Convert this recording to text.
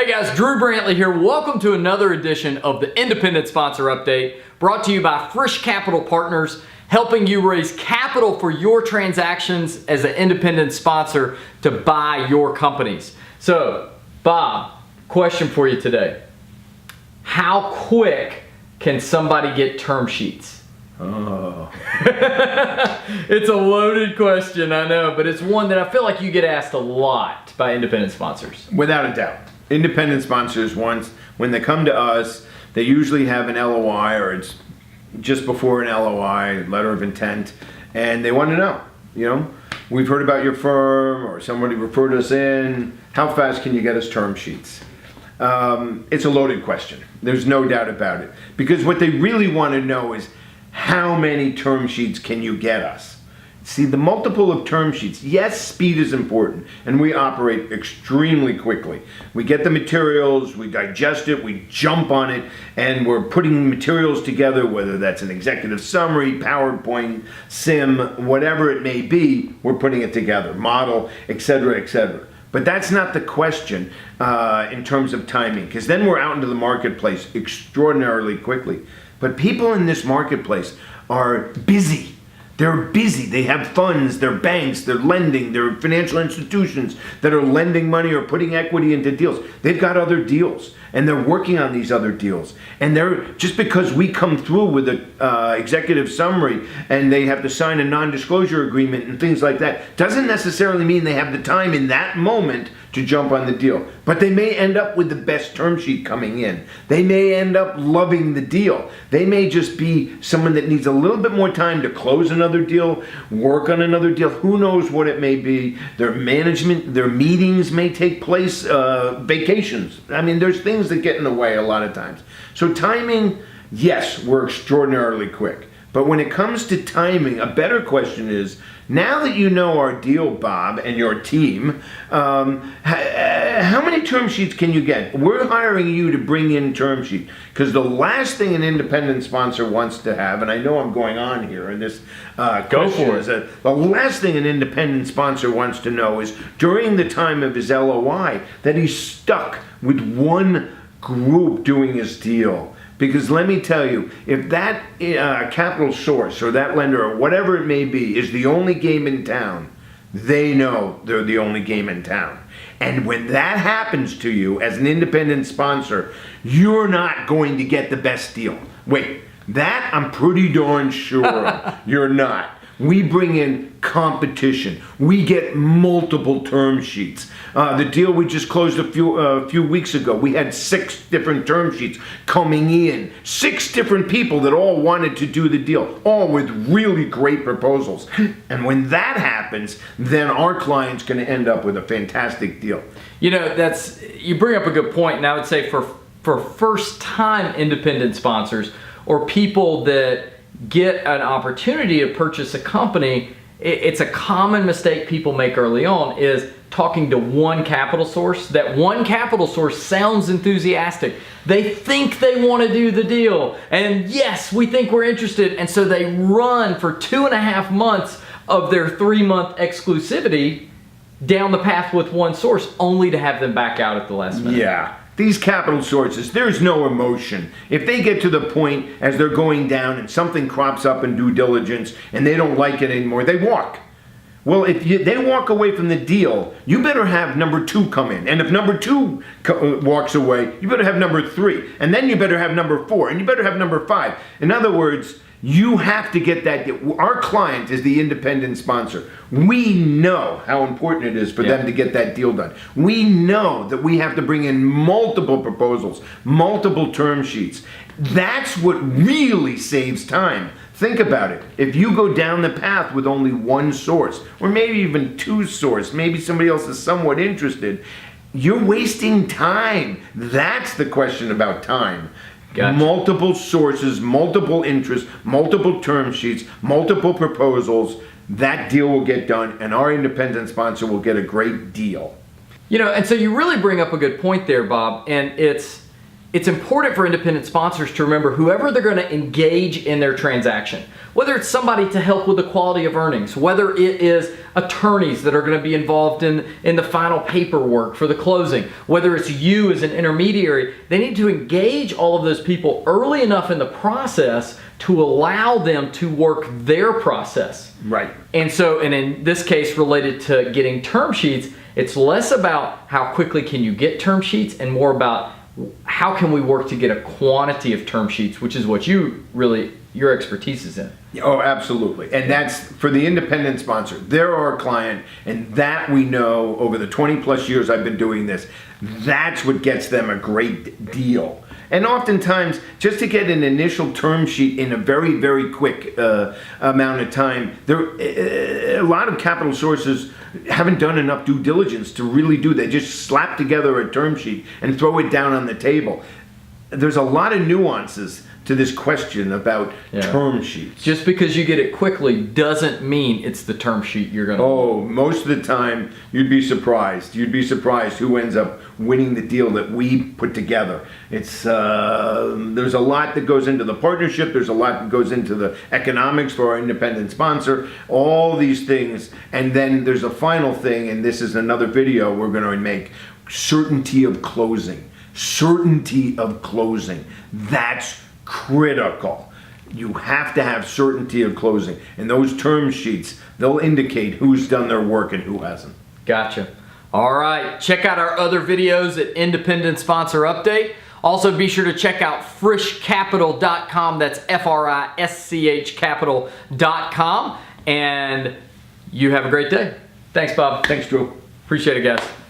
Hey guys, Drew Brantley here. Welcome to another edition of the Independent Sponsor Update, brought to you by Frisch Capital Partners, helping you raise capital for your transactions as an independent sponsor to buy your companies. So, Bob, question for you today. How quick can somebody get term sheets? Oh. It's a loaded question, I know, but it's one that I feel like you get asked a lot by independent sponsors. Without a doubt. Independent sponsors, when they come to us, they usually have an LOI, or it's just before an LOI, letter of intent, and they want to know, we've heard about your firm, or somebody referred us in, how fast can you get us term sheets? It's a loaded question. There's no doubt about it. Because what they really want to know is, how many term sheets can you get us? See, the multiple of term sheets, yes, speed is important, and we operate extremely quickly. We get the materials, we digest it, we jump on it, and we're putting materials together, whether that's an executive summary, PowerPoint, SIM, whatever it may be, we're putting it together, model, etc., etc. But that's not the question in terms of timing, because then we're out into the marketplace extraordinarily quickly. But people in this marketplace are busy. They're busy. They have funds, they're banks, they're lending, they're financial institutions that are lending money or putting equity into deals. They've got other deals, and they're working on these other deals. And just because we come through with an executive summary and they have to sign a non-disclosure agreement and things like that, doesn't necessarily mean they have the time in that moment to jump on the deal. But they may end up with the best term sheet coming in. They may end up loving the deal. They may just be someone that needs a little bit more time to close another deal, work on another deal. Who knows what it may be. Their management, their meetings may take place, vacations. I mean, there's things that get in the way a lot of times. So timing, yes, we're extraordinarily quick. But when it comes to timing, a better question is, now that you know our deal, Bob, and your team, how many term sheets can you get? We're hiring you to bring in term sheet, because the last thing an independent sponsor wants to have, and I know I'm going on here in this Go for it. the last thing an independent sponsor wants to know is, during the time of his LOI, that he's stuck with one group doing his deal. Because let me tell you, if that capital source or that lender or whatever it may be is the only game in town, they know they're the only game in town. And when that happens to you as an independent sponsor, you're not going to get the best deal. Wait, that I'm pretty darn sure you're not. We bring in competition. We get multiple term sheets. The deal we just closed a few weeks ago, we had 6 different term sheets coming in. 6 different people that all wanted to do the deal, all with really great proposals. And when that happens, then our client's going to end up with a fantastic deal. You bring up a good point, and I would say for first-time independent sponsors or people that get an opportunity to purchase a company, it's a common mistake people make early on is talking to one capital source. That one capital source sounds enthusiastic. They think they want to do the deal. And yes, we think we're interested. And so they run for 2.5 months of their 3-month exclusivity down the path with one source, only to have them back out at the last minute. Yeah. These capital sources, there's no emotion. If they get to the point as they're going down and something crops up in due diligence and they don't like it anymore, they walk. Well, if they walk away from the deal, you better have number 2 come in. And if number 2 walks away, you better have number 3. And then you better have number 4. And you better have number 5. In other words, you have to get that deal. Our client is the independent sponsor. We know how important it is for them to get that deal done. We know that we have to bring in multiple proposals, multiple term sheets. That's what really saves time. Think about it. If you go down the path with only one source, or maybe even 2 sources, maybe somebody else is somewhat interested, you're wasting time. That's the question about time. Gotcha. Multiple sources, multiple interests, multiple term sheets, multiple proposals. That deal will get done, and our independent sponsor will get a great deal. And so you really bring up a good point there, Bob, and it's it's important for independent sponsors to remember whoever they're going to engage in their transaction, whether it's somebody to help with the quality of earnings, whether it is attorneys that are going to be involved in the final paperwork for the closing, whether it's you as an intermediary, they need to engage all of those people early enough in the process to allow them to work their process. Right. And so, and in this case related to getting term sheets, it's less about how quickly can you get term sheets and more about how can we work to get a quantity of term sheets, which is what your expertise is in. Oh, absolutely. And that's for the independent sponsor. They're our client, and that we know over the 20 plus years I've been doing this, that's what gets them a great deal. And oftentimes, just to get an initial term sheet in a very, very quick amount of time, a lot of capital sources haven't done enough due diligence to really do. They just slap together a term sheet and throw it down on the table. There's a lot of nuances to this question about term sheets. Just because you get it quickly doesn't mean it's the term sheet you're going to. Oh, most of the time you'd be surprised. You'd be surprised who ends up winning the deal that we put together. It's there's a lot that goes into the partnership. There's a lot that goes into the economics for our independent sponsor. All these things, and then there's a final thing, and this is another video we're going to make: certainty of closing. Certainty of closing. That's critical. You have to have certainty of closing, and those term sheets, they'll indicate who's done their work and who hasn't. Gotcha. All right, check out our other videos at Independent Sponsor Update. Also be sure to check out frischcapital.com. That's FRISCH capital.com. And you have a great day. Thanks, Bob. Thanks, Drew. Appreciate it, guys.